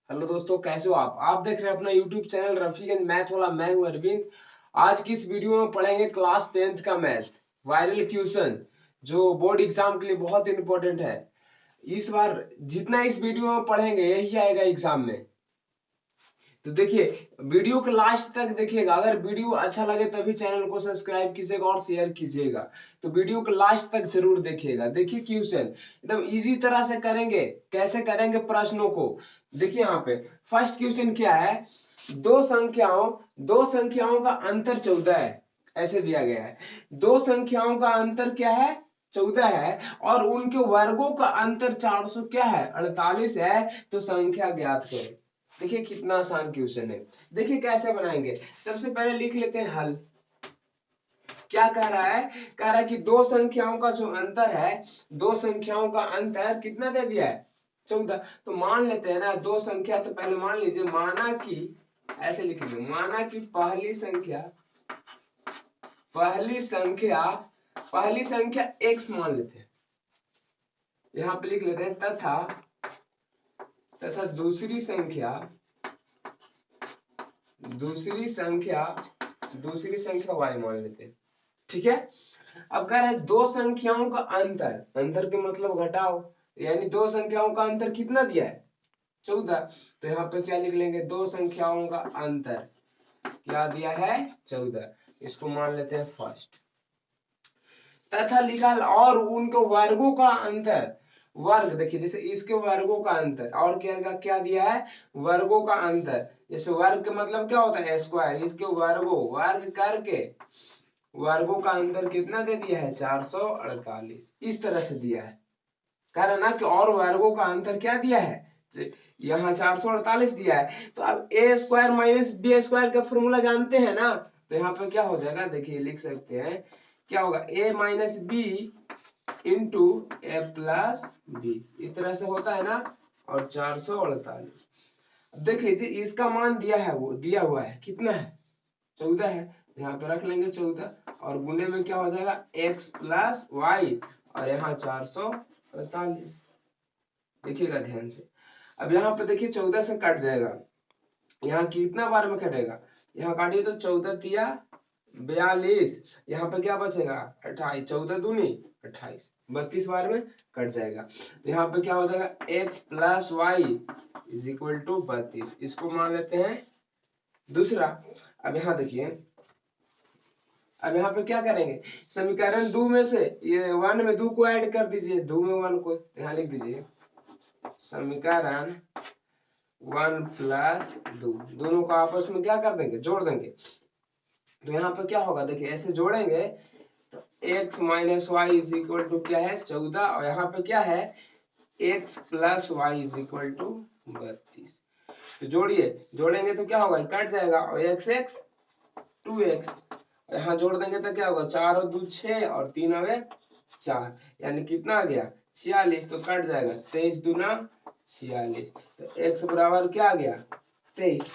Hello दोस्तों, कैसे हो आप देख रहे हैं अपना यूट्यूब चैनल रफीगंज मैथ वाला। मैं हूं अरविंद। आज की इस वीडियो में पढ़ेंगे क्लास 10th का मैथ वायरल क्वेश्चन, जो बोर्ड एग्जाम के लिए बहुत इंपॉर्टेंट है। इस बार जितना इस वीडियो में पढ़ेंगे यही आएगा एग्जाम में। तो देखिए, वीडियो के लास्ट तक देखिएगा। अगर वीडियो अच्छा लगे तभी चैनल को सब्सक्राइब कीजिएगा और शेयर कीजिएगा। तो वीडियो के लास्ट तक जरूर देखिएगा। देखिए क्वेश्चन एकदम इजी तरह से करेंगे। कैसे करेंगे प्रश्नों को, देखिए यहाँ पे फर्स्ट क्वेश्चन क्या है। दो संख्याओं का अंतर 14 है, ऐसे दिया गया है। दो संख्याओं का अंतर क्या है, 14 है, और उनके वर्गों का अंतर 400 क्या है, 48 है। तो संख्या ज्ञात करें। देखिए कितना आसान क्वेश्चन है। देखिए कैसे बनाएंगे। सबसे पहले लिख लेते हैं हल। क्या कह रहा है, कह रहा है कि दो संख्याओं का जो अंतर है, दो संख्याओं का अंतर कितना दे दिया है, 14। तो मान लेते हैं ना दो संख्या। तो पहले मान लीजिए, माना कि, ऐसे लिखेंगे, माना कि पहली संख्या x मान लेते हैं। यहां पे लिख लेते हैं तथा दूसरी संख्या y मान लेते हैं। ठीक है। अब कह रहे हैं दो संख्याओं का अंतर के मतलब घटाओ, यानी दो संख्याओं का अंतर कितना दिया है, 14। तो यहाँ पे क्या लिख लेंगे, दो संख्याओं का अंतर क्या दिया है, 14। इसको मान लेते हैं फर्स्ट। तथा लिखा और उनके वर्गों का अंतर। वर्ग देखिए, जैसे इसके वर्गों का अंतर, और क्या दिया है, वर्गों का अंतर। जैसे वर्ग का मतलब क्या होता है, स्क्वायर। इसके वर्ग करके वर्गों का अंतर कितना दे दिया है, 448। इस तरह से दिया है। कह रहा ना कि और वर्गों का अंतर क्या दिया है, यहाँ 448 दिया है। तो अब ए स्क्वायर माइनस बी स्क्वायर का फॉर्मूला जानते हैं ना। तो यहाँ पे क्या हो जाएगा, देखिए लिख सकते हैं, क्या होगा, ए माइनस बी इंटू ए प्लस बी। इस तरह से होता है ना। और 448 देख लीजिए, इसका मान दिया है, वो दिया हुआ है कितना है, 14 है। यहाँ पे रख लेंगे 14, और गुने में क्या हो जाएगा, x प्लस वाई, और यहाँ 448। देखिएगा ध्यान से। अब यहाँ पे देखिए 14 से कट जाएगा। यहाँ कितना बार में कटेगा, यहाँ काटिए तो 14 तिया 42। यहाँ पे क्या बचेगा, 28। 14 दूनी 28, 32 बार में कट जाएगा। तो यहाँ पे क्या हो जाएगा, x plus y is equal to 32। इसको मान लेते हैं दूसरा। अब यहाँ देखिए, अब यहाँ पे क्या करेंगे, समीकरण 2 में से ये 1 में 2 को ऐड कर दीजिए, 2 में 1 को यहाँ लिख दीजिए। समीकरण 1 प्लस 2, दोनों को आपस में क्या कर देंगे, जोड़ देंगे। तो यहाँ पे क्या होगा, देखिए ऐसे जोड़ेंगे तो x minus y is equal to क्या है, 14, और यहाँ पे क्या है, x plus y is equal to 32। तो जोड़ेंगे तो क्या होगा, कट जाएगा, और x 2x। यहाँ जोड़ देंगे तो क्या होगा, 4 और 2 6, और 3 और 1 4, यानी कितना आ गया, 46। तो कट जाएगा, 23 दूना 46। तो x बराबर क्या आ गया, 23।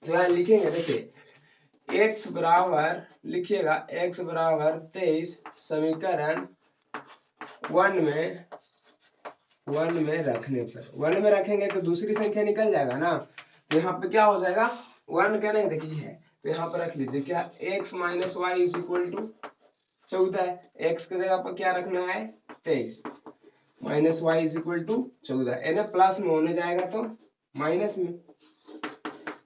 तो यहाँ लिखेंगे, देखिए x बराबर, लिखिएगा x बराबर 23 समीकरण 1 में रखने पर, 1 में रखेंगे तो दूसरी संख्या निकल जाएगा ना। तो यहाँ पे क्या हो जाएगा, 1 क्या नहीं, देखिए है। तो यहाँ पर रख लीजिए क्या, x minus y is equal to 14 है। x की जगह पर क्या रखना है, 23, minus y is equal to 14। यानी प्लस में होने जाएगा तो माइनस में।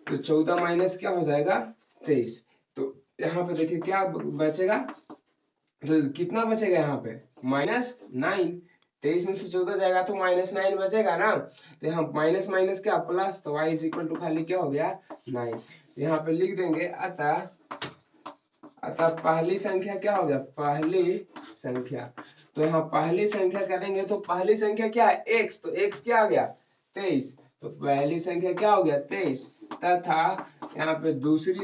तो 14 माइनस क्या हो जाएगा, 23। तो यहाँ पे देखिए क्या बचेगा, तो कितना बचेगा यहाँ पे, -9। 23 में से 14 जाएगा तो -9 बचेगा ना। तो यहाँ माइनस माइनस क्या प्लस, तो y इज इक्वल टू खाली क्या हो गया, 9। तो यहाँ पे लिख देंगे, अतः पहली संख्या क्या हो गया, पहली संख्या। तो यहाँ पहली संख्या करेंगे तो पहली संख्या क्या है, x। तो x क्या आ गया, 23। तो पहली संख्या क्या हो गया, 23। तथा यहाँ पे दूसरी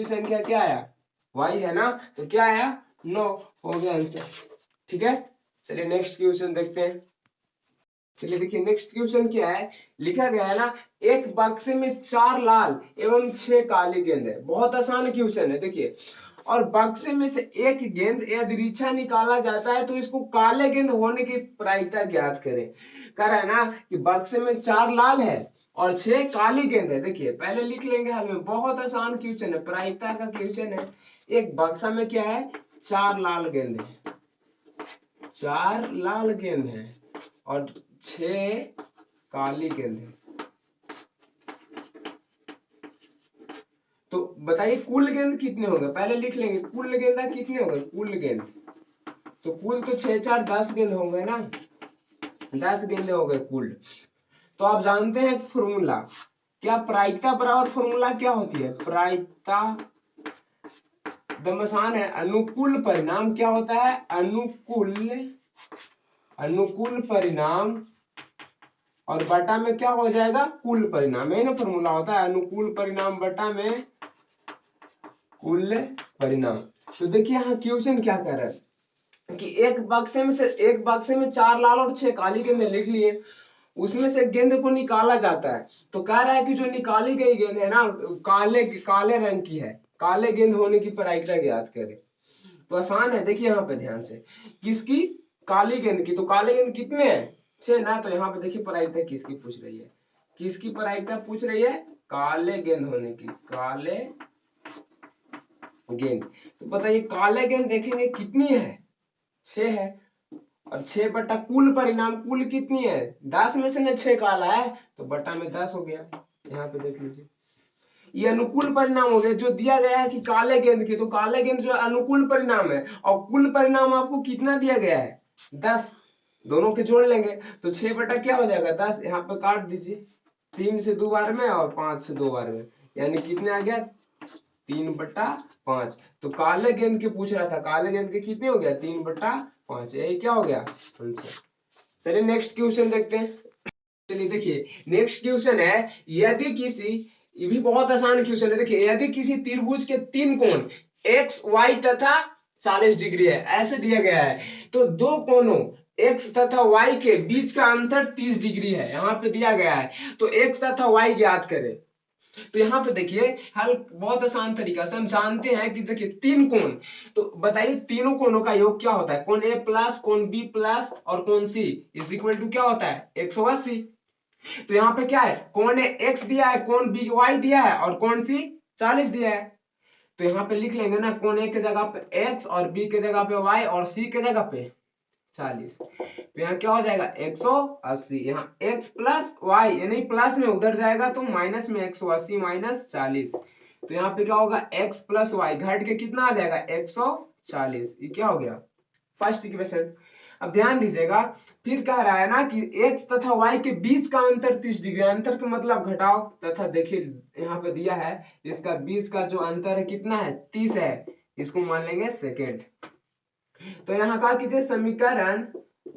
संख्या क्या आया, y है ना। तो क्या आया, 9। हो गया आंसर। ठीक है, चलिए नेक्स्ट क्वेश्चन देखते हैं। चलिए देखिए नेक्स्ट क्वेश्चन क्या है, लिखा गया है ना, एक बक्से में 4 लाल एवं 6 काली गेंद है। बहुत आसान क्वेश्चन है देखिए। और बक्से में से एक गेंद यदि रिछा निकाला जाता है तो इसको काले गेंद होने की प्रायिकता ज्ञात करें। कह रहा है ना कि बक्से में 4 लाल है और 6 काली गेंद है। देखिए पहले लिख लेंगे हाल में, बहुत आसान क्वेश्चन है, प्रायिकता का क्वेश्चन है। एक बक्सा में क्या है, 4 लाल गेंद है, 4 लाल गेंद है और 6 काली गेंद है। तो बताइए कुल गेंद कितने होंगे, पहले लिख लेंगे कुल गेंदा कितने होंगे, कुल गेंद तो कुल तो 6 4 10 गेंद होंगे ना, 10 गेंदे हो गए कुल। तो आप जानते हैं फॉर्मूला क्या, प्रायिकता बराबर फॉर्मूला क्या होती है, प्रायिकता एकदम आसान है, अनुकूल परिणाम क्या होता है, अनुकूल परिणाम और बटा में क्या हो जाएगा, कुल परिणाम, है ना फॉर्मूला होता है अनुकूल परिणाम बटा में कुल परिणाम। तो देखिए यहाँ क्वेश्चन क्या कर रहा है कि एक बक्से में 4 लाल और 6 काली गेंदें लिख लिए, उसमें से गेंद को निकाला जाता है। तो कह रहा है कि जो निकाली गई गेंद है ना काले रंग की है, काले गेंद होने की प्रायिकता ज्ञात करें। तो आसान है, देखिए यहाँ पे ध्यान से, किसकी, काली गेंद की। तो काले गेंद कितने हैं, 6 ना। तो यहाँ पे देखिए प्रायिकता किसकी पूछ रही है, किसकी प्रायिकता पूछ रही है, काले गेंद होने की, काले गेंद। तो बताइए काले गेंद देखेंगे कितनी है, 6 है और 6 बटा कुल परिणाम, कुल कितनी है 10 में से ना 6 काला है तो बटा में 10 हो गया। यहाँ पे देख लीजिए ये अनुकूल परिणाम हो गया, जो दिया गया है कि काले गेंद की, तो काले गेंद जो अनुकूल परिणाम है और कुल परिणाम आपको कितना दिया गया है 10, दोनों के जोड़ लेंगे तो 6 बटा क्या हो जाएगा 10, यहाँ पे काट दीजिए 3 से 2 बार में और 5 से 2 बार में, यानी कितने आ गया 3 बटा 5। तो काले गेंद के पूछ रहा था, काले गेंद के कितने हो गया 3 बटा 5, यही क्या हो गया आंसर। चलिए नेक्स्ट क्वेश्चन देखते हैं। चलिए देखिए नेक्स्ट क्वेश्चन है, यदि किसी, ये भी बहुत आसान क्वेश्चन है, देखिए यदि किसी त्रिभुज के 3 कोण x y तथा 40 डिग्री है, ऐसे दिया गया है, तो दो कोणों x तथा y के बीच का अंतर 30 डिग्री है, यहाँ पे दिया गया है, तो x तथा y ज्ञात करें। तो यहाँ पे देखिए हल बहुत आसान तरीका से हम जानते हैं कि देखिए 3 कोण, तो बताइए तीनों कोणों का योग क्या होता है, कोण A प्लस, कोण B प्लस और कोण C इज इक्वल टू क्या होता है 180। तो यहाँ पे क्या है, कोण x दिया है, कोण B y दिया है और कोण C 40 दिया है। तो यहाँ पे लिख लेंगे ना, कोण A के जगह पे x और B के जगह पे y और C के जगह पे 40। तो यहाँ क्या हो जाएगा 180, यहाँ x प्लस वाई, यानी प्लस में उधर जाएगा तो माइनस में 180 माइनस 40। तो यहाँ पे क्या होगा x प्लस वाई घट के कितना आ जाएगा 140, ये क्या हो गया फर्स्ट इक्वेशन। अब ध्यान दीजिएगा, फिर कह रहा है ना कि x तथा y के बीच का अंतर 30 डिग्री, अंतर का मतलब घटाओ, तथा देखिए यहाँ पे दिया है इसका बीच का जो अंतर है कितना है 30 है, इसको मान लेंगे सेकेंड। तो यहाँ क्या कीजिए समीकरण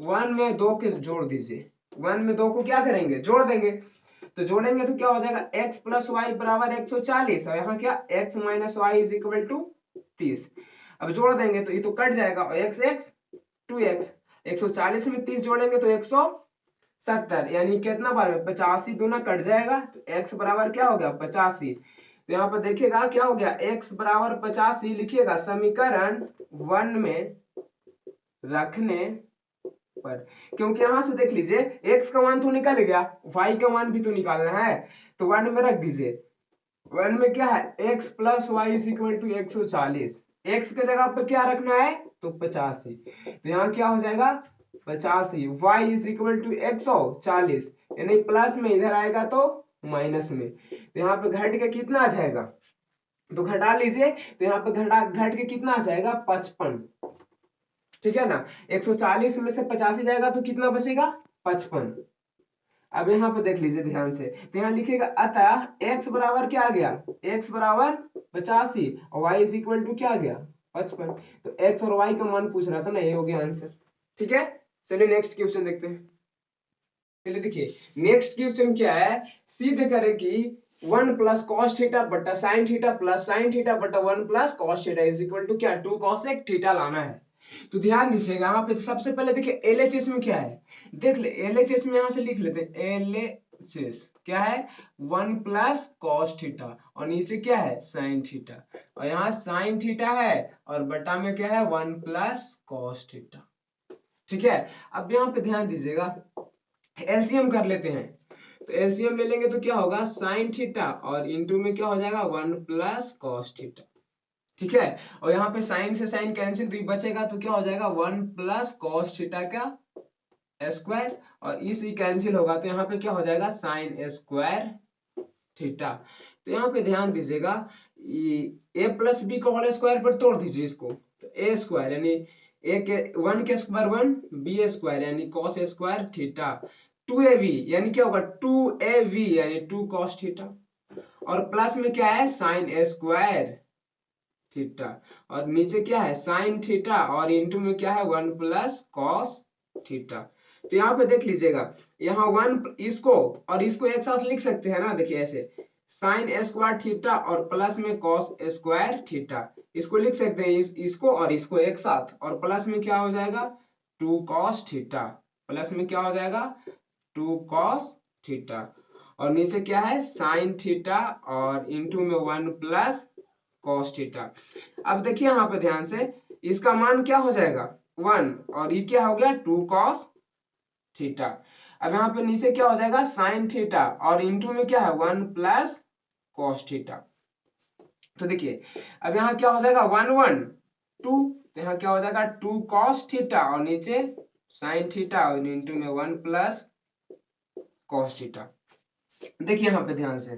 1 में 2 के जोड़ दीजिए, 1 में 2 को क्या करेंगे जोड़ देंगे, तो जोड़ेंगे तो क्या हो जाएगा x प्लस वाई बराबर 140 और यहाँ क्या x minus y is equal to 30। अब जोड़ देंगे तो ये तो कट जाएगा और x x 2x, 140 में 30 जोड़ेंगे तो 170, यानी कितना बार में 85 दूना कट जाएगा तो x बराबर क्या हो गया 85। तो यहाँ पर देखिएगा क्या हो गया x बराबर 85 लिखिएगा समीकरण 1 में रखने पर, क्योंकि यहां से देख लीजिए x का मान तो निकल गया, y का मान भी तो निकालना है, तो 1 में रख दीजिए। 1 में क्या है x plus y is equal to 140, x के जगह पे क्या रखना है तो 85, तो यहाँ क्या हो जाएगा 85, y इज इक्वल टू 140, यानी प्लस में इधर आएगा तो माइनस में, तो यहाँ पे घट के कितना आ जाएगा, तो घटा लीजिए, तो यहाँ पे घट के कितना आ जाएगा 55, ठीक है ना। 140 में से 85 जाएगा तो कितना बचेगा 55। अब यहाँ पे देख लीजिए ध्यान से, तो यहाँ लिखेगा अतः x बराबर क्या आ गया, x बराबर 85 और y इज इक्वल टू क्या आ गया 55। तो x और y का मान पूछ रहा था ना, ये हो गया आंसर, ठीक है। चलिए नेक्स्ट क्वेश्चन देखते हैं। चलिए देखिए नेक्स्ट क्वेश्चन क्या है, सिद्ध करें कि 1 प्लस कॉस थीटा बटा sine theta plus sine theta बटा 1 plus cos theta is equal to क्या 2 कॉसेक थीटा लाना है। तो ध्यान दीजिएगा यहाँ पे सबसे पहले देखिए एलएचएस में क्या है, देख ले एलएचएस में यहाँ से लिख लेते हैं चेस क्या है 1 प्लस कॉस थीटा और नीचे क्या है साइन थीटा और यहाँ साइन थीटा है और बटा में क्या है 1 प्लस कॉस थीटा। ठीक है, अब यहाँ पे ध्यान दीजिएगा एलसीएम कर लेते हैं। तो एलसीएम ले लेंगे तो क्या होगा साइन थीटा और इनटू में क्या हो जाएगा 1 प्लस कॉस थीटा। ठीक है, और यहाँ पे साइन से साइन कैंसिल तो ये बचेगा तो क्या हो जाएगा 1 प्लस कॉस थीटा का स्क्वायर और इस कैंसिल होगा तो यहाँ पे क्या हो जाएगा साइन स्क्वायर थीटा। तो यहाँ पे ध्यान दीजिएगा ए प्लस बी को होल स्क्वायर पर तोड़ दीजिए इसको तो ए स्क्वायर यानी ए के 1 के स्क्वायर 1 बी स्क्वायर यानी कॉस स्क्वायर थीटा 2ab यानी क्या होगा 2ab यानी 2 कॉस थीटा और प्लस में क्या है साइन स्क्वायर थीटा और नीचे क्या है साइन थीटा और इनटू में क्या है 1 प्लस कॉस थीटा। तो यहाँ पे देख लीजिएगा यहाँ 1 इसको और इसको एक साथ लिख सकते हैं ना, देखिए ऐसे साइन स्क्वायर थीटा और प्लस में कॉस स्क्वायर थीटा इसको लिख सकते हैं इसको और इसको एक साथ और प्लस में क्या हो जाएगा 2 कॉस थीटा प्लस में क्या हो जाएगा 2 कॉस थीटा और नीचे क्या है साइन थीटा और इनटू में 1 प्लस कॉस थीटा। अब देखिए यहाँ पे ध्यान से इसका मान क्या हो जाएगा 1 और ये क्या हो गया 2 कॉस थीटा। अब यहाँ पे नीचे क्या हो जाएगा साइन थीटा और इनटू में क्या है 1 प्लस कॉस थीटा। तो देखिए अब यहाँ क्या हो जाएगा 1 1 2 तो यहाँ क्या हो जाएगा 2 कॉस थीटा और नीचे साइन थीटा और इनटू में 1 प्लस कॉस थीटा। देखिए यहाँ पे ध्यान से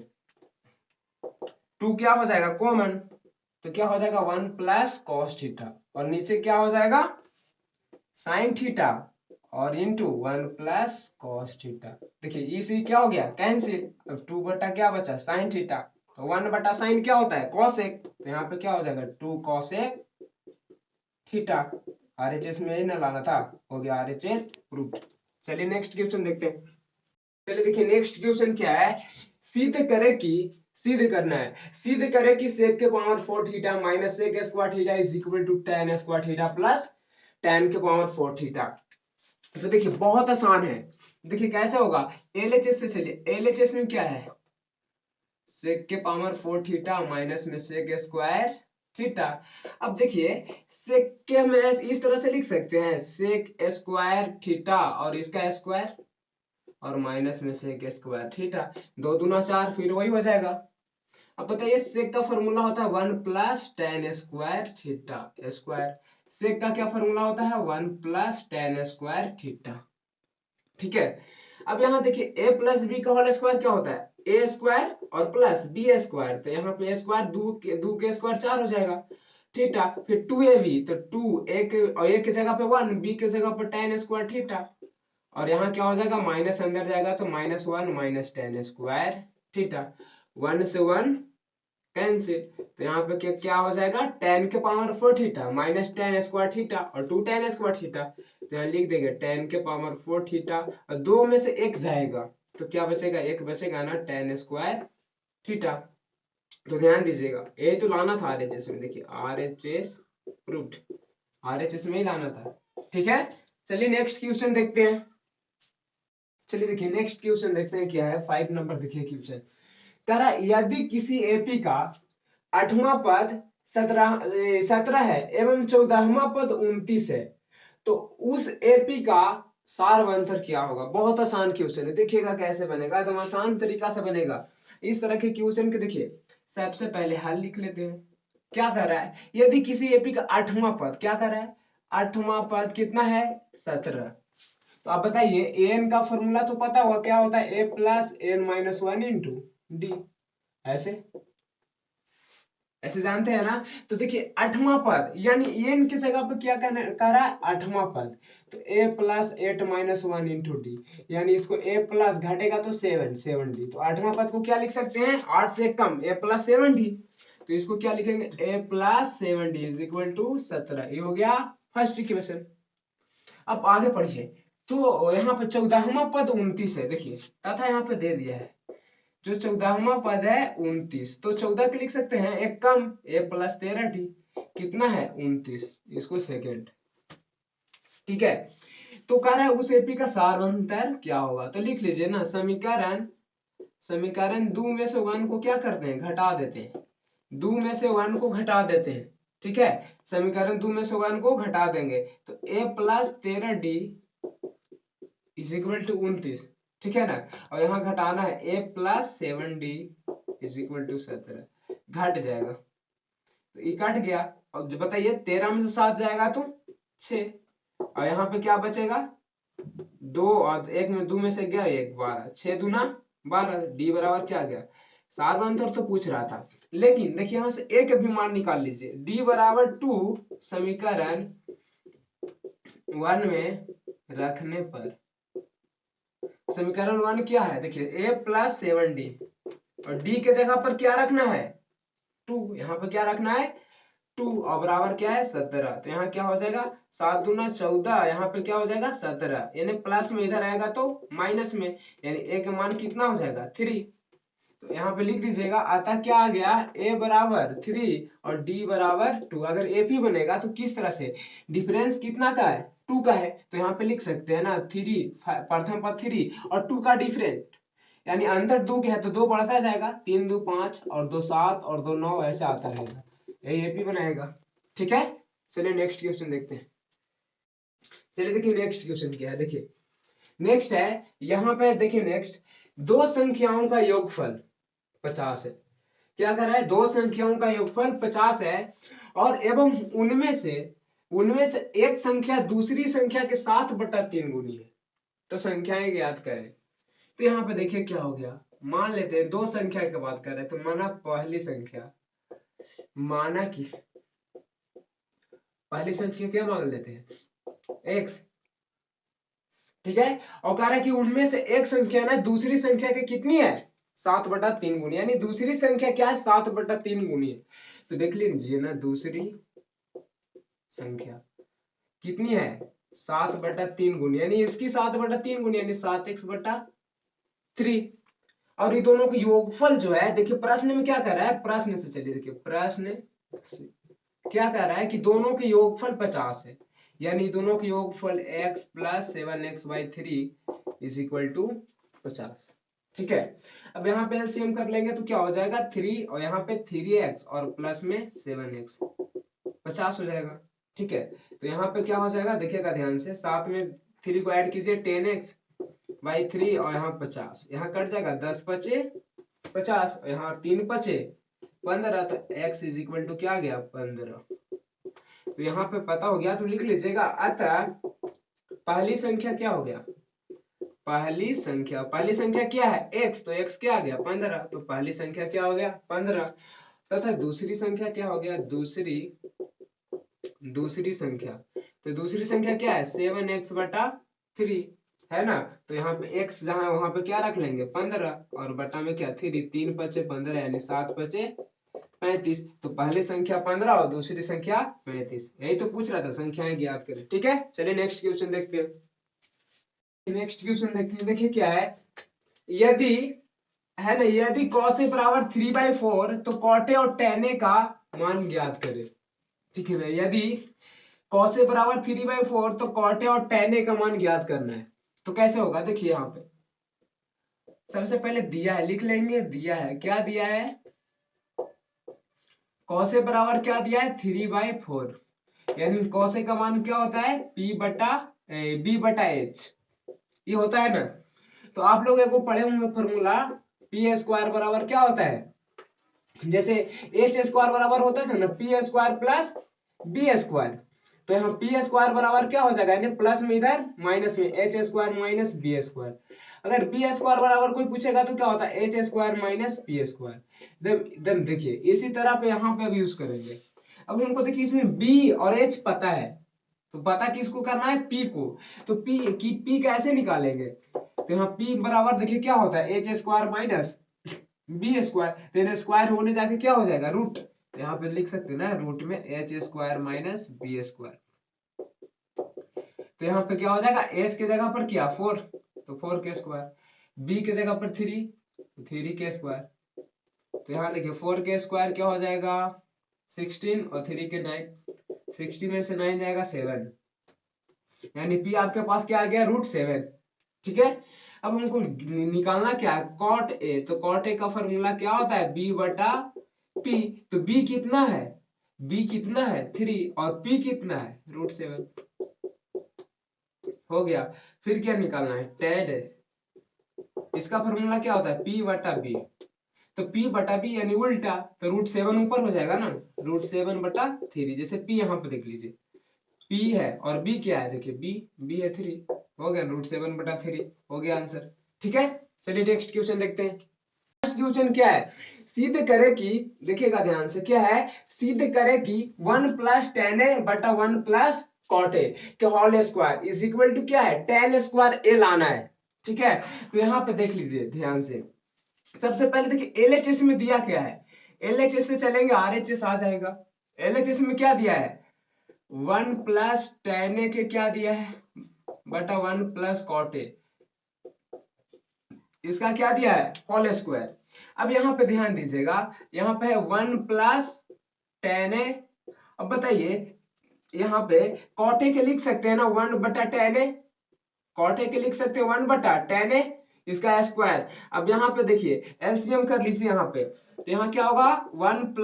2 क्या हो जाएगा कॉमन तो क्या हो जाएगा 1 प्लस कॉस थीटा और नीचे क्या हो जाएगा साइन थीटा और इंटू 1 प्लस कॉस थीटा। देखिए इसी क्या हो गया कैंसिल अब 2 बटा क्या बचा साइन थीटा तो 1 बटा साइन क्या होता है कॉसेक तो यहाँ पे क्या हो जाएगा 2 कॉसेक थीटा। आरएचएस में ही ना लाना था हो गया आरएचएस प्रूफ। चलिए नेक्स्ट क्वेश्चन देखते हैं। चलिए देखिए नेक्स्ट क्वेश्चन क्या है सिद्ध करना है सिद्ध करे कि sec के power 4 theta minus sec square theta is equal to tan square theta plus tan के पावर 4 थीटा। तो देखिए बहुत आसान है, देखिए कैसे होगा एलएचएस से चलिए एलएचएस में क्या है sec के पावर 4 थीटा माइनस में sec स्क्वायर थीटा। अब देखिए sec के में इस तरह से लिख सकते हैं sec स्क्वायर थीटा और इसका स्क्वायर और माइनस में sec स्क्वायर थीटा 2 दूना 4 फिर वही हो जाएगा। अब बताइए सेक का फॉर्मूला होता है 1 plus tan square theta square sec का क्या फॉर्मूला होता है 1 प्लस tan स्क्वायर थीटा। ठीक है, अब यहाँ देखिए a प्लस बी का होल स्क्वायर क्या होता है a स्क्वायर और प्लस b स्क्वायर तो यहाँ पे a स्क्वायर 2 के स्क्वायर 4 हो जाएगा थीटा फिर 2ab तो 2 a की जगह पे 1 b की जगह पे tan स्क्वायर थीटा और यहाँ क्या हो जाएगा माइनस अंदर जाएगा तो -1 माइनस tan स्क्वायर थीटा 1 से 1 कैंसिल तो यहाँ पे क्या हो जाएगा tan के power 4 theta minus tan square theta और 2 tan स्क्वायर थीटा तो यहाँ लिख देंगे tan के पावर 4 थीटा और 2 में से 1 जाएगा तो क्या बचेगा 1 बचेगा ना tan स्क्वायर थीटा। तो ध्यान दीजिएगा ये तो लाना था आरएचएस में, देखिए आरएचएस प्रूव्ड आरएचएस में ही लाना था। ठीक है, चलिए नेक्स्ट क्वेश्चन देखते हैं। चलिए देखिए नेक्स्ट क्वेश्चन देखते हैं क्या है 5 नंबर देखिए क्वेश्चन कह रहा यदि किसी एपी का 8वां पद 17 है एवं 14वां पद 29 है तो उस एपी का सारवंतर क्या होगा। बहुत आसान क्वेश्चन है, देखिएगा कैसे बनेगा एकदम आसान तरीका से बनेगा। इस तरह के क्वेश्चन के देखिए सबसे पहले हल लिख लेते हैं। क्या कर रहा है यदि किसी एपी का 8वां पद क्या कर रहा है 8वां पद कितना है 17 तो आप बताइए एन का फॉर्मूला तो पता होगा क्या होता है a plus n minus 1 into d ऐसे ऐसे जानते हैं ना। तो देखिए 8वां पद यानी एन की जगह पर क्या कर रहा है 8वां पद तो a plus 8 minus 1 into D यानी इसको a प्लस घटेगा तो 7 डी तो 8वां पद को क्या लिख सकते हैं 8 से कम a प्लस 7 डी तो इसको क्या लिखेंगे a plus 7 d is equal to 17। ये हो गया फर्स्ट इक्वेशन। अब आगे पढ़िए तो यहाँ पे 14वां पद 29 है देखिए तथा यहाँ पे दे दिया है जो 14वां पद है 29 तो 14 के लिख सकते हैं एक कम a प्लस 13 टी कितना है 29 इसको सेकेंड। ठीक है, तो कह रहा है उस एपी का सारांतर क्या होगा, तो लिख लीजिए ना, समीकरण 2 में से 1 को क्या करते हैं, घटा देते हैं, 2 में से 1 को घटा देते हैं, ठीक है, समीकरण 2 में से 1 को घटा देंगे तो a plus 13d is equal to 29, ठीक है ना, और यहाँ घटाना है a plus 7d is equal to 17, घट जाएगा, तो ये कट गया, और बताइए 13 में से 7 जाएगा तो 6, और यहाँ पे क्या बचेगा, 2 और 1 में 2 में से गया 1, 12, 6 दूना 12, डी बराबर क्या गया, सार्वंतर तो पूछ रहा था, लेकिन देखिए यहाँ से एक भी मान निकाल लीजिए, डी बराबर 2 समीकरण 1 में रखने पर, समीकरण 1 क्या है, देखिए a प्लस 7d और d के जगह पर क्या रखना है 2, यहाँ पर क्या रखना है 2 और बराबर क्या है 17, तो यहाँ क्या हो जाएगा 7 दूना 14, यहाँ पे क्या हो जाएगा 17, यानी प्लस में इधर आएगा तो माइनस में, यानी a का मान कितना हो जाएगा 3, तो यहाँ पे लिख दीजिएगा, अतः क्या आ गया a बराबर 3 और d बराबर 2, अगर AP बनेगा तो किस तरह से, डिफरेंस कितना का है 2 का है, तो यहाँ पे लिख सकते हैं ना 3, प्रथम पद 3 और 2 का डिफरेंट, यानी अंतर 2 के है तो 2 बढ़ता जाएगा, 3 2 5 और 2 7 और 2 9 ऐसे आता रहेगा, यही AP बनाएगा, ठीक है। चलिए नेक्स्ट क्वेश्चन देखते हैं, चलिए देखिए नेक्स्ट क्वेश्चन क्या है, देखिए नेक्स्ट है, यहाँ पे देखिए नेक्स्ट, दो संख्याओं का योगफल 50 है, क्या कर रहा है, दो संख्याओं का योगफल 50 है और एवं उनमें से एक संख्या दूसरी संख्या के 7/3 गुनी है, तो संख्याएं ज्ञात करें, तो यहाँ पे देखिए क्या हो गया, मान लेते हैं दो संख्या की बात कर रहे हैं, तो माना पहली संख्या, माना कि पहली संख्या क्या मान लेते हैं x, ठीक है, और कह रहा है कि उनमें से एक संख्या ना दूसरी संख्या के कितनी है 7/3 गुनी, यानी दूसरी संख्या क्या है 7/3 गुनी है, तो देख लीजिए ना दूसरी संख्या कितनी है 7/3 गुनी, यानी इसकी 7/3 गुनी यानी 7x/3, और ये दोनों का योगफल जो है, देखिए प्रश्न में क्या कर रहा है, प्रश्न से चलिए देखिए, प्रश्न क्या कह रहा है कि दोनों के योगफल 50 है, यानी दोनों के योगफल x plus 7x/3 is equal to 50, ठीक है, अब यहाँ पे एलसीएम कर लेंगे तो क्या हो जाएगा 3 और यहाँ पे 3x और प्लस में 7x 50 हो जाएगा, ठीक है, तो यहाँ पे क्या हो जाएगा देखिएगा ध्यान से, साथ में 3 को ऐड कीजिए 10x/3 और यहाँ 50, यहाँ कट जाएगा 10 बचे 50 और यहाँ 3 बचे 15, तो x इज इक्वल टू क्या आ गया 15, तो यहाँ पे पता हो गया तो लिख लीजिएगा, अतः पहली संख्या क्या हो गया, पहली संख्या क्या है x, तो x क्या आ गया 15, तो पहली संख्या क्या हो गया 15, तथा दूसरी संख्या क्या हो गया, दूसरी संख्या, तो दूसरी संख्या क्या है 7x/3 है ना, तो यहाँ पे x जहां वहां पे क्या रख लेंगे 15 और बटा में क्या 3, 3 बचे 15 यानी 7 बचे 35, तो पहली संख्या 15 और दूसरी संख्या 35, यही तो पूछ रहा था, संख्याएं ज्ञात करें, ठीक है। चलिए नेक्स्ट क्वेश्चन देखते हैं, नेक्स्ट क्वेश्चन देखते हैं, देखिए क्या है, यदि है ना, यदि कौसे बराबर 3/4 तो कौटे और टेने का मान ज्ञात करें, ठीक है ना, यदि कौसे बराबर 3/4 तो कौटे और टेने का मान ज्ञात करना है, तो कैसे होगा, देखिए यहाँ पे सबसे पहले दिया है, लिख लेंगे, दिया है, क्या दिया है, कौसे बराबर क्या दिया है 3/4, यानी कौसे का मान क्या होता है b/h, ये होता है ना, तो आप लोग एक पढ़े होंगे फॉर्मूला, p² बराबर क्या होता है, जैसे h² बराबर होता था ना p² प्लस b², तो यहाँ p² बराबर क्या हो जाएगा, यानी प्लस में इधर माइनस में h² माइनस b², अगर b² बराबर कोई पूछेगा तो क्या होता है h² माइनस p², देन देखिए इसी तरह पे यहाँ पे अब यूज करेंगे, अब हमको देखिए इसमें b और h पता है, तो पता किसको करना है p को, तो p कैसे निकालेंगे, तो यहाँ p बराबर देखिए क्या होता है h² माइनस b², तो स्क्वायर होने जाके क्या हो जाएगा रूट, तो यहाँ पे लिख सकते हैं ना रूट में h² माइनस b², तो यहाँ पे क्या हो जाएगा h के जगह पर क्या 4, तो 4 b के जगह पर 3, तो 3 तो यहाँ देखिए 4 क्या हो जाएगा 16 और 3 9, 16 में से 9 जाएगा 7, यानी p आपके पास क्या आ गया √7। ठीक है, अब हमको निकालना क्या है कॉट ए, तो कॉट ए का फॉर्मूला क्या होता है b बटा p। तो b कितना है, b कितना है 3 और p कितना है √7। हो गया। फिर क्या निकालना है tan, इसका फॉर्मूला क्या होता है p बटा b। तो p बटा b यानी उल्टा, तो √7 ऊपर हो जाएगा ना, √7 बटा 3। जैसे p यहाँ पे देख लीजिए, p है और b क्या है, देखिए b है 3, हो गया √7 बटा 3, हो गया आंसर। ठीक है, चलिए नेक्स्ट क्वेश्चन देखते हैं। नेक्स्ट क्वेश्चन क्या है, सिद्ध करे कि, देखिएगा ध्यान से, क्या है सिद्ध करे कि 1 + tan a बटा 1 + cot a के whole square is equal to क्या है tan स्क्वायर a लाना है। ठीक है, तो यहाँ पे देख लीजिए ध्यान से, सबसे पहले देखिए एलएचएस में दिया क्या है, एलएचएस से चलेंगे आरएचएस आ जाएगा। एलएचएस में क्या दिया है 1 + tan a के क्या दिया है बटा 1 + cot a, इसका क्या दिया है होल स्क्वायर। अब यहाँ पे ध्यान दीजिएगा, यहाँ पे है 1 + tan a। अब बताइए यहाँ पे cot a के लिख सकते हैं ना 1 बटा tan a, cot a के लिख सकते हैं 1 बटा tan a, इसका स्क्वायर। अब यहाँ पे देखिए एलसीएम कर लीजिए यहाँ पे, तो यहाँ क्या होगा 1 +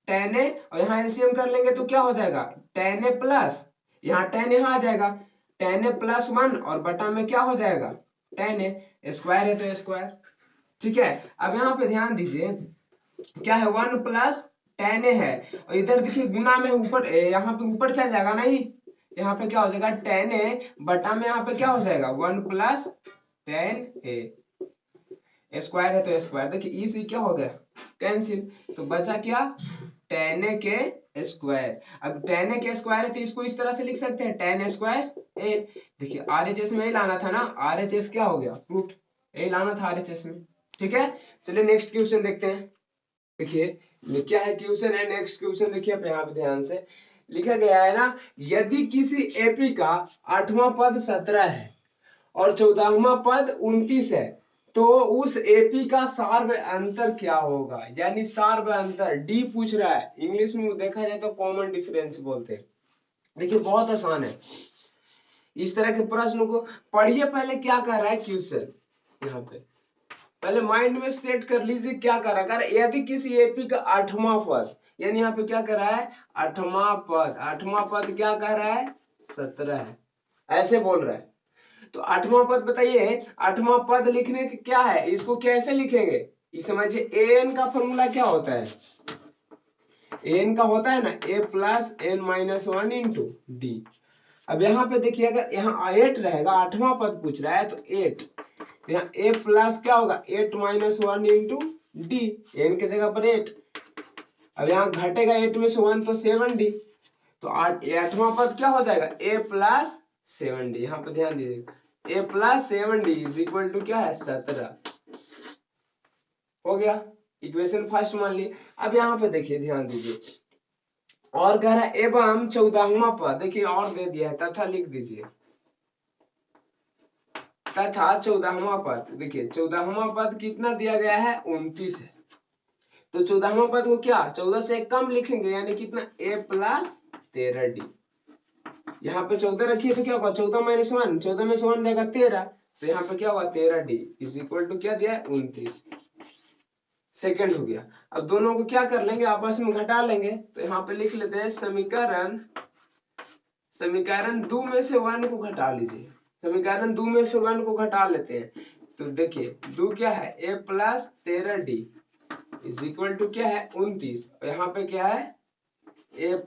tan a और यहाँ एलसीएम कर लेंगे तो क्या हो जाएगा tan a प्लस, यहाँ tan यहाँ आ जाएगा tan a + 1 और बटा में क्या हो जाएगा tan a, स्क्वायर है तो स्क्वायर। ठीक है, अब यहाँ पे ध्यान दीजिए क्या है 1 + tan a है और इधर देखिए गुना में ऊपर यहाँ पे ऊपर चल जाएगा नहीं, यहाँ पे क्या हो जाएगा tan a बटा में यहाँ पे क्या हो जाएगा 1 + tan a, स्क्वायर है तो स्क्वायर। देखिए ई से क्या हो गया कैंसिल, तो बचा क्या tan a के स्क्वायर। अब tan a के स्क्वायर है तो इसको इस तरह से लिख सकते हैं tan स्क्वायर a। देखिए आरएचएस में ही लाना था ना, आरएचएस क्या हो गया प्रूफ, यही लाना था आरएचएस में। ठीक है, चलिए नेक्स्ट क्वेश्चन देखते हैं। देखिए क्या है क्वेश्चन है, नेक्स्ट क्वेश्चन देखिए आप यहाँ पे ध्यान से, लिखा गया है ना यदि किसी एपी का 8वां पद 17 है और 14वां पद 29 है तो उस एपी का सार्व अंतर क्या होगा, यानी सार्व अंतर डी पूछ रहा है, इंग्लिश में देखा जाए तो कॉमन डिफरेंस बोलते हैं। देखिए बहुत आसान है, इस तरह के प्रश्न को पढ़िए, पहले क्या कर रहा है क्वेश्चन, यहाँ पे पहले माइंड में सेट कर लीजिए क्या कर रहा है। यदि किसी एपी का 8वां पद, यानी यहाँ पे क्या कर रहा है 8वां पद, 8वां पद क्या कर रहा है 17 है, ऐसे बोल रहा है। तो 8वां पद बताइए, 8वां पद लिखने के क्या है, इसको कैसे लिखेंगे, ये समझिए an का फॉर्मूला क्या होता है, an का होता है ना a + n - 1 × d। अब यहाँ पे देखिए अगर यहाँ 8 रहेगा, 8वां पद पूछ रहा है तो 8, यहाँ a प्लस क्या होगा 8 - 1 × d, n की जगह पर 8। अब यहाँ घटेगा 8 में से 1 तो 7d, तो 8वां पद क्या हो जाएगा a + 7d, यहाँ पे ध्यान दीजिए a + 7d is equal to क्या है 17, हो गया इक्वेशन फर्स्ट मान ली। अब यहाँ पे देखिए ध्यान दीजिए और कह रहा है एवं 14वां पद, देखिए और दे दिया है तथा लिख दीजिए तथा 14वां पद, देखिए 14वां पद कितना दिया गया है 29 है, तो 14वां पद को क्या 14 से कम लिखेंगे यानी कितना a + 13d, यहाँ पे 14 रखिए तो क्या होगा 14 - 1, 14 में से 1 जाएगा 13, तो यहाँ पे क्या होगा 13d इज इक्वल टू क्या दिया है 29, सेकंड हो गया। अब दोनों को क्या कर लेंगे आपस में घटा लेंगे, तो यहाँ पे लिख लेते हैं समीकरण 2 में से 1 को घटा लीजिए, समीकरण 2 में से 1 को घटा लेते हैं, तो देखिए 2 क्या है a + 13d is equal to क्या है 29, और यहाँ पे क्या है a +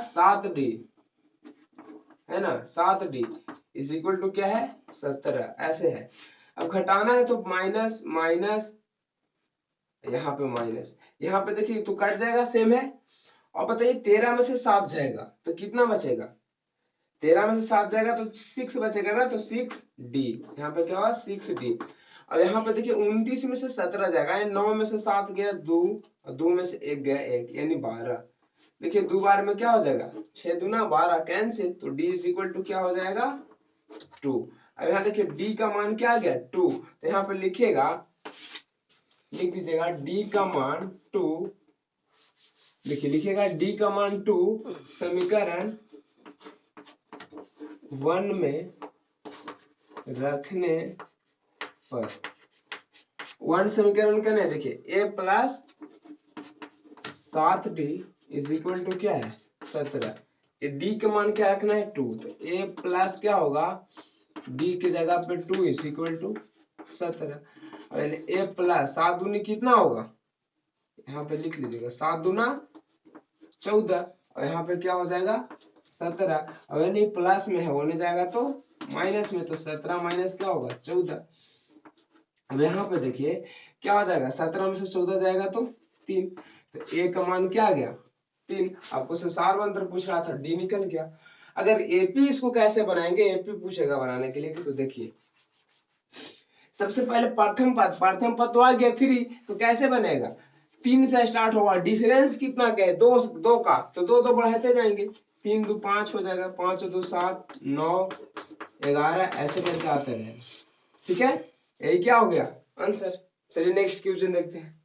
7d है ना 7d इज इक्वल टू क्या है 17, ऐसे है। अब घटाना है तो माइनस माइनस, यहाँ पे माइनस, यहाँ पे देखिए तो कट जाएगा सेम है। और बताइए 13 में से 7 जाएगा तो कितना बचेगा, 13 में से 7 जाएगा तो 6 बचेगा ना, तो 6d, यहाँ पे क्या होगा 6d। और यहाँ पे देखिए 29 में से 17 जाएगा, 9 में से 7 गया 2 और 2 में से 1 गया 1 यानी 12। देखिए 2 बार में क्या हो जाएगा 6 दूना 12 कैंसिल, तो d इज इक्वल टू क्या हो जाएगा 2। अब यहाँ देखिए d का मान क्या आ गया 2, तो यहाँ पे लिखिएगा लिख दीजिएगा d का मान 2, देखिए लिखिएगा d का मान 2 समीकरण 1 में रखने पर 1 समीकरण का नहीं, देखिए a plus 7d is equal to क्या है 17। ये d का मान क्या रखना है 2, तो a प्लस क्या होगा d की जगह पे 2 इज इक्वल टू 17। और a प्लस 7 दूनी कितना होगा, यहाँ पे लिख लीजिएगा 7 दूना 14, और यहाँ पे क्या हो जाएगा 17। और यानी प्लस में है होने जाएगा तो माइनस में, तो 17 माइनस क्या होगा 14। अब यहाँ पे देखिए क्या हो जाएगा 17 में से 14 जाएगा तो 3, तो a का मान क्या आ गया 3। आपको संसार मंत्र पूछ रहा था, d निकल गया। अगर एपी इसको कैसे बनाएंगे, एपी पूछेगा बनाने के लिए, तो देखिए सबसे पहले प्रथम पद तो आ गया 3, तो कैसे बनेगा 3 से स्टार्ट होगा, डिफरेंस कितना का है 2 का, तो 2 बढ़ाते जाएंगे, 3 2 5 हो जाएगा, 5 2 7 9 11 ऐसे करके आते रहेगा। ठीक है, यही क्या हो गया आंसर। चलिए नेक्स्ट क्वेश्चन देखते हैं।